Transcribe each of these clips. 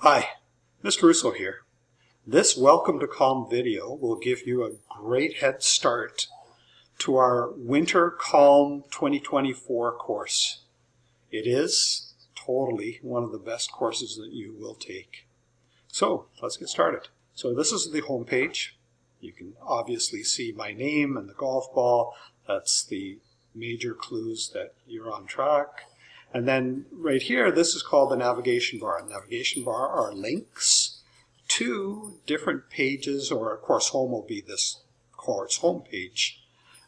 Hi, Mr. Russo here. This Welcome to Calm video will give you a great head start to our Winter Calm 2024 course. It is totally one of the best courses that you will take. So let's get started. So this is the home page. You can obviously see my name and the golf ball. That's the major clues that you're on track. And then right here, this is called the navigation bar. The navigation bar are links to different pages, or of course home will be this course home page.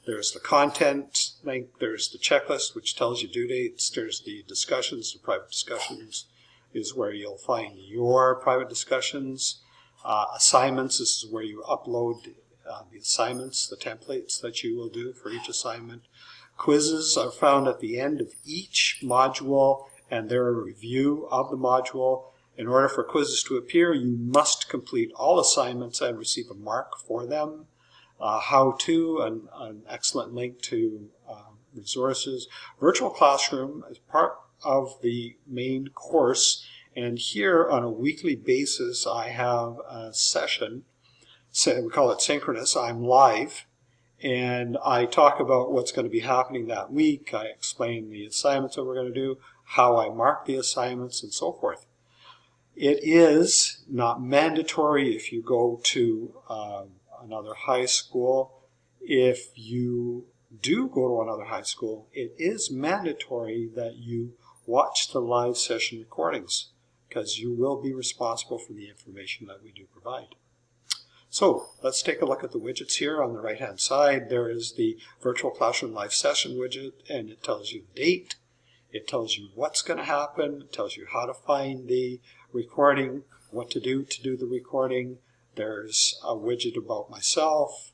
There's the content link, there's the checklist which tells you due dates, there's the discussions, the private discussions is where you'll find your private discussions. Assignments, this is where you upload the assignments, the templates that you will do for each assignment. Quizzes are found at the end of each module, and they're a review of the module. In order for quizzes to appear, you must complete all assignments and receive a mark for them. How-to, an excellent link to resources. Virtual classroom is part of the main course, and here on a weekly basis I have a session, we call it synchronous, I'm live. And I talk about what's going to be happening that week. I explain the assignments that we're going to do, how I mark the assignments, and so forth. It is not mandatory if you go to another high school. If you do go to another high school, it is mandatory that you watch the live session recordings, because you will be responsible for the information that we do provide. So let's take a look at the widgets here. On the right hand side there is the Virtual Classroom Live Session widget, and it tells you the date, it tells you what's going to happen, it tells you how to find the recording, what to do the recording. There's a widget about myself,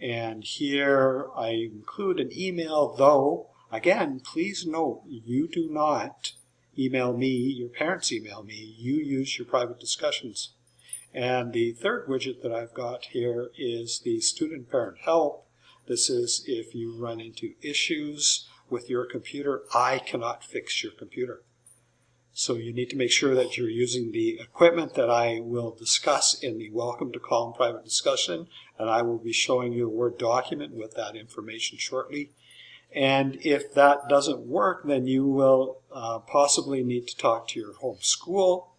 and here I include an email, though again please note you do not email me, your parents email me, you use your private discussions. And the third widget that I've got here is the Student Parent Help. This is if you run into issues with your computer. I cannot fix your computer. So you need to make sure that you're using the equipment that I will discuss in the Welcome to Calm private discussion, and I will be showing you a Word document with that information shortly. And if that doesn't work, then you will possibly need to talk to your home school.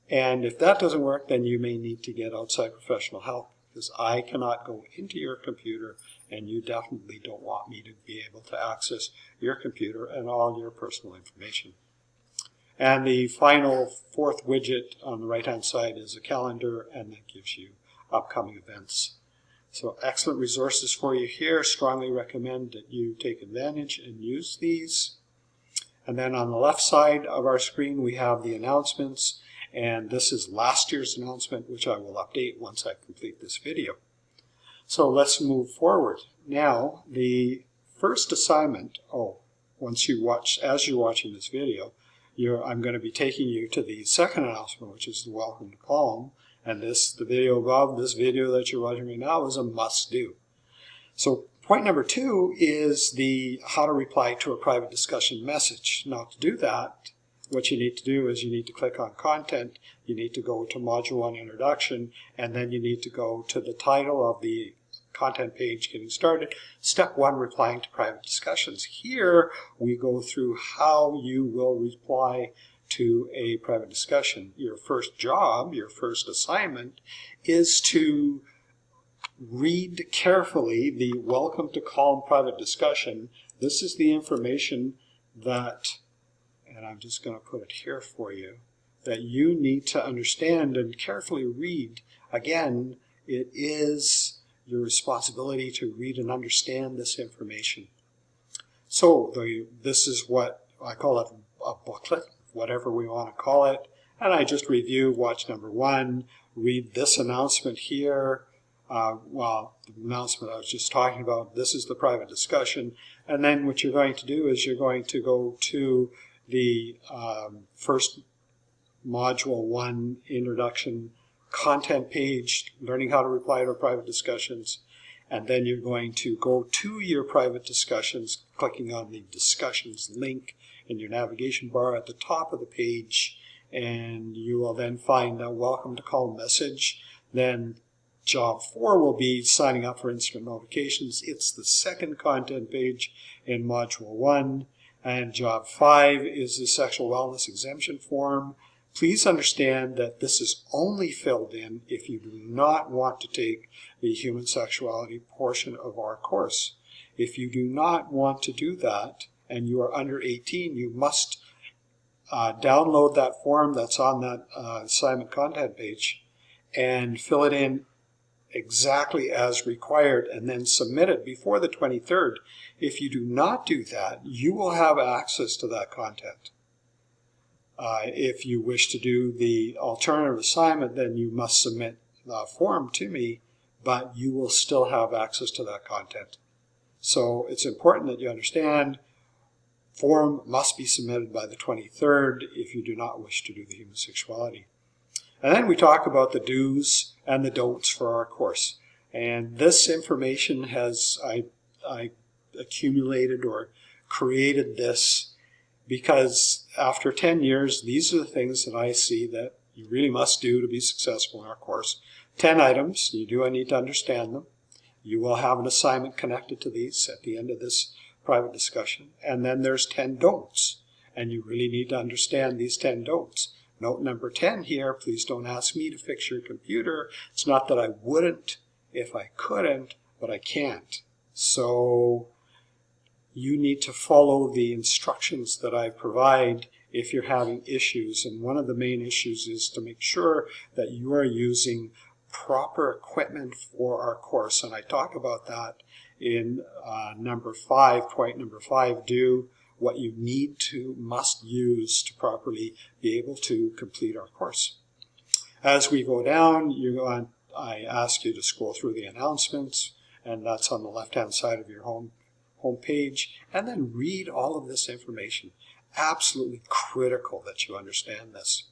And if that doesn't work, then you may need to get outside professional help, because I cannot go into your computer, and you definitely don't want me to be able to access your computer and all your personal information. And the final fourth widget on the right hand side is a calendar, and that gives you upcoming events. So excellent resources for you here. Strongly recommend that you take advantage and use these. And then on the left side of our screen we have the announcements. And this is last year's announcement, which I will update once I complete this video. So let's move forward. Now, the first assignment, as you're watching this video, I'm going to be taking you to the second announcement, which is the Welcome to Calm. And the video above, this video that you're watching right now, is a must-do. So point number 2 is the how to reply to a private discussion message. Now, to do that, what you need to do is you need to click on Content, you need to go to Module 1 Introduction, and then you need to go to the title of the content page, Getting Started, Step 1, Replying to Private Discussions. Here we go through how you will reply to a private discussion. Your first job, your first assignment, is to read carefully the Welcome to Calm private discussion. This is the information that, and I'm just going to put it here for you, that you need to understand and carefully read. Again, it is your responsibility to read and understand this information. So this is what I call it, a booklet, whatever we want to call it. And I just review, watch number 1, read this announcement here. The announcement I was just talking about, this is the private discussion. And then what you're going to do is you're going to go to the first Module 1 Introduction content page, learning how to reply to private discussions, and then you're going to go to your private discussions, clicking on the discussions link in your navigation bar at the top of the page, and you will then find the welcome to call message. Then job 4 will be signing up for instant notifications. It's the second content page in module 1. And job 5 is the sexual wellness exemption form. Please understand that this is only filled in if you do not want to take the human sexuality portion of our course. If you do not want to do that and you are under 18, you must download that form that's on that assignment content page and fill it in exactly as required and then submit it before the 23rd. If you do not do that, you will have access to that content. If you wish to do the alternative assignment, then you must submit the form to me, but you will still have access to that content. So it's important that you understand form must be submitted by the 23rd if you do not wish to do the human sexuality. And then we talk about the do's and the don'ts for our course. And this information has, I accumulated or created this because after 10 years, these are the things that I see that you really must do to be successful in our course. 10 items, you do need to understand them. You will have an assignment connected to these at the end of this private discussion. And then there's 10 don'ts, and you really need to understand these 10 don'ts. Note number 10 here, please don't ask me to fix your computer. It's not that I wouldn't if I couldn't, but I can't. So you need to follow the instructions that I provide if you're having issues. And one of the main issues is to make sure that you are using proper equipment for our course. And I talk about that in number 5, point number 5, do what you must use to properly be able to complete our course. As we go down, I ask you to scroll through the announcements, and that's on the left-hand side of your home page, and then read all of this information. Absolutely critical that you understand this.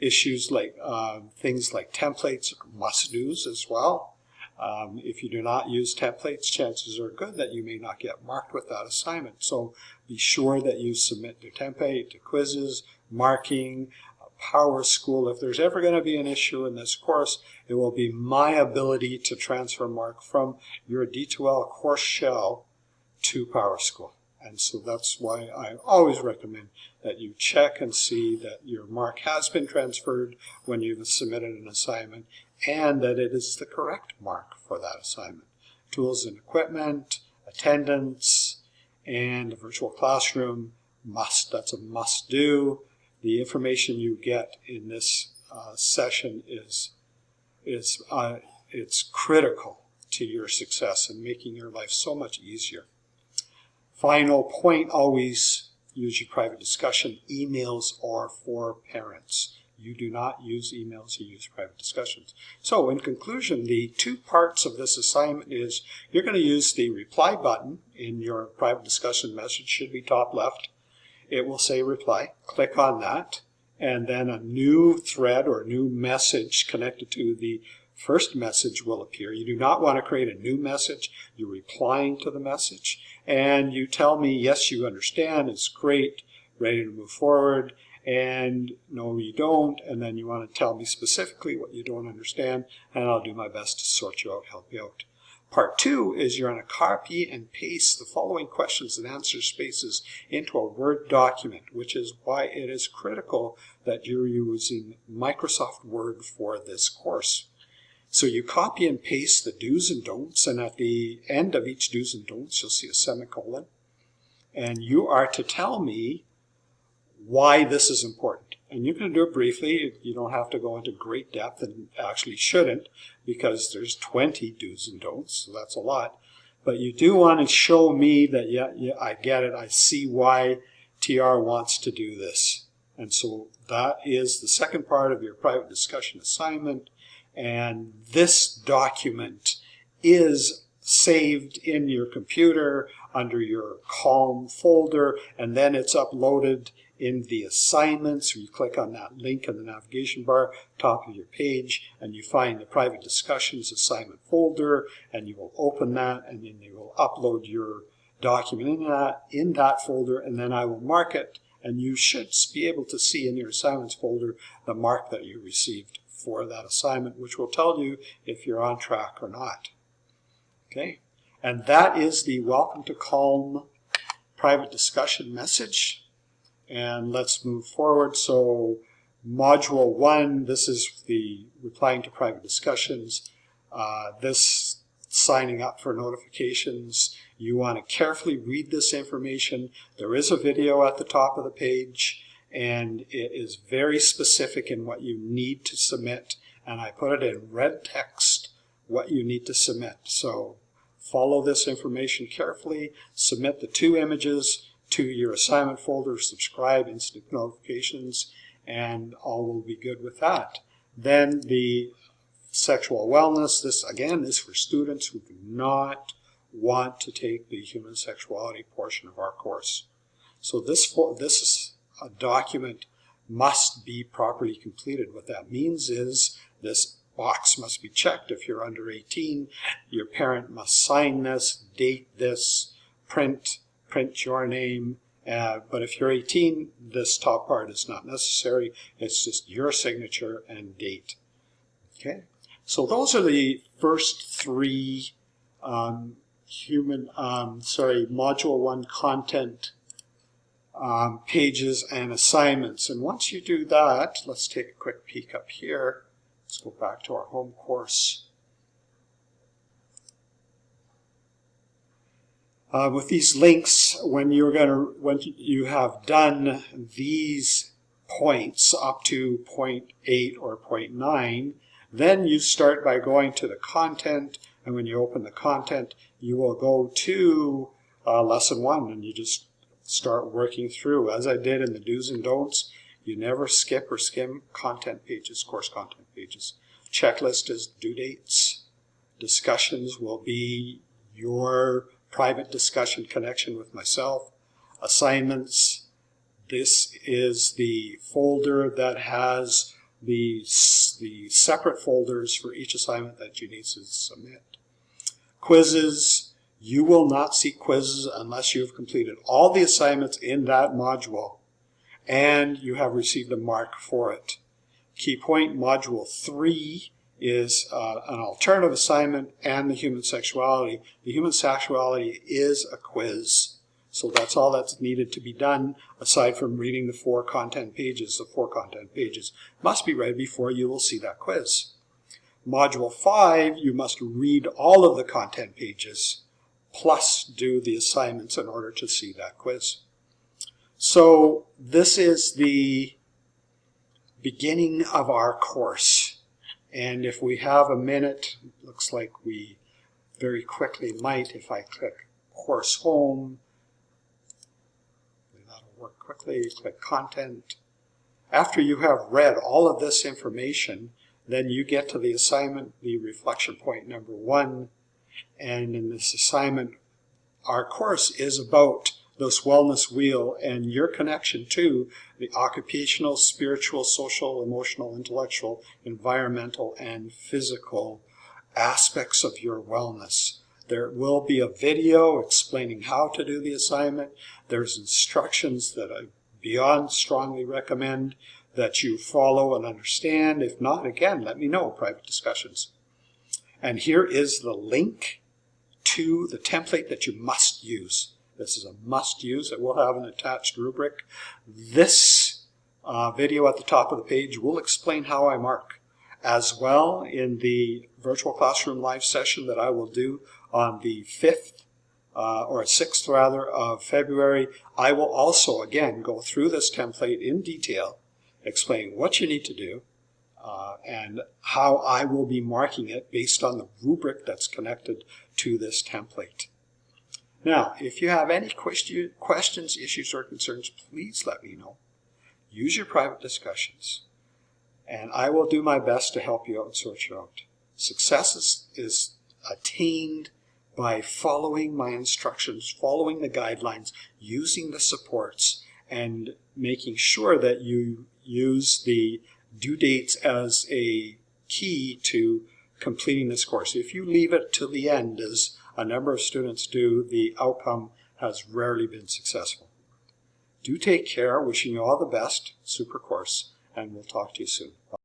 Issues like things like templates are must-dos as well. If you do not use templates, chances are good that you may not get marked with that assignment. So be sure that you submit your template to quizzes, marking, PowerSchool. If there's ever going to be an issue in this course, it will be my ability to transfer mark from your D2L course shell to PowerSchool. And so that's why I always recommend that you check and see that your mark has been transferred when you've submitted an assignment and that it is the correct mark for that assignment. Tools and equipment, attendance, and a virtual classroom that's a must do. The information you get in this session it's critical to your success and making your life so much easier. Final point, always use your private discussion. Emails are for parents. You do not use emails, you use private discussions. So in conclusion, the 2 parts of this assignment is you're going to use the reply button in your private discussion message, should be top left. It will say reply. Click on that, and then a new thread or new message connected to the first message will appear. You do not want to create a new message. You're replying to the message, and you tell me, yes, you understand, it's great, ready to move forward, and no, you don't, and then you want to tell me specifically what you don't understand, and I'll do my best to sort you out, help you out. Part 2 is you're going to copy and paste the following questions and answer spaces into a Word document, which is why it is critical that you're using Microsoft Word for this course. So you copy and paste the do's and don'ts, and at the end of each do's and don'ts, you'll see a semicolon. And you are to tell me why this is important. And you can do it briefly. You don't have to go into great depth, and actually shouldn't, because there's 20 do's and don'ts, so that's a lot. But you do want to show me that, yeah, I get it. I see why TR wants to do this. And so that is the second part of your private discussion assignment. And this document is saved in your computer under your Calm folder, and then it's uploaded in the assignments. You click on that link in the navigation bar, top of your page, and you find the private discussions assignment folder, and you will open that, and then you will upload your document in that folder, and then I will mark it and you should be able to see in your assignments folder the mark that you received for that assignment, which will tell you if you're on track or not. Okay, and that is the Welcome to Calm private discussion message. And let's move forward. So Module 1, this is the replying to private discussions. This signing up for notifications. You want to carefully read this information. There is a video at the top of the page, and it is very specific in what you need to submit. And I put it in red text, what you need to submit. So follow this information carefully, submit the 2 images to your assignment folder, subscribe, instant notifications, and all will be good with that. Then the sexual wellness, this again is for students who do not want to take the human sexuality portion of our course. So this is a document must be properly completed. What that means is this box must be checked. If you're under 18, your parent must sign this, date this, print your name. But if you're 18, this top part is not necessary. It's just your signature and date. Okay, so those are the first 3 Module 1 content pages and assignments. And once you do that, let's take a quick peek up here. Let's go back to our home course. With these links, when you have done these points up to point 8 or point 9, then you start by going to the content, and when you open the content, you will go to lesson 1, and you just start working through. As I did in the do's and don'ts, you never skip or skim content pages, course content pages. Checklist is due dates. Discussions will be your private discussion connection with myself. Assignments, this is the folder that has the separate folders for each assignment that you need to submit. Quizzes, you will not see quizzes unless you have completed all the assignments in that module and you have received a mark for it. Key point, Module 3 is an alternative assignment and the human sexuality. The human sexuality is a quiz. So that's all that's needed to be done aside from reading the 4 content pages. The 4 content pages must be read before you will see that quiz. Module 5, you must read all of the content pages plus do the assignments in order to see that quiz. So this is the beginning of our course. And if we have a minute, looks like we very quickly might, if I click Course Home, that'll work quickly, click Content. After you have read all of this information, then you get to the assignment, the reflection point number 1. And in this assignment, our course is about this wellness wheel and your connection to the occupational, spiritual, social, emotional, intellectual, environmental, and physical aspects of your wellness. There will be a video explaining how to do the assignment. There's instructions that I beyond strongly recommend that you follow and understand. If not, again, let me know, private discussions. And here is the link to the template that you must use. This is a must use. It will have an attached rubric. This video at the top of the page will explain how I mark. As well, in the virtual classroom live session that I will do on the 5th or 6th rather of February, I will also again go through this template in detail, explain what you need to do, and how I will be marking it based on the rubric that's connected to this template. Now, if you have any questions, issues, or concerns, please let me know. Use your private discussions, and I will do my best to help you out and sort you out. Success is attained by following my instructions, following the guidelines, using the supports, and making sure that you use the due dates as a key to completing this course. If you leave it to the end, as a number of students do, the outcome has rarely been successful. Do take care. Wishing you all the best. Super course. And we'll talk to you soon. Bye.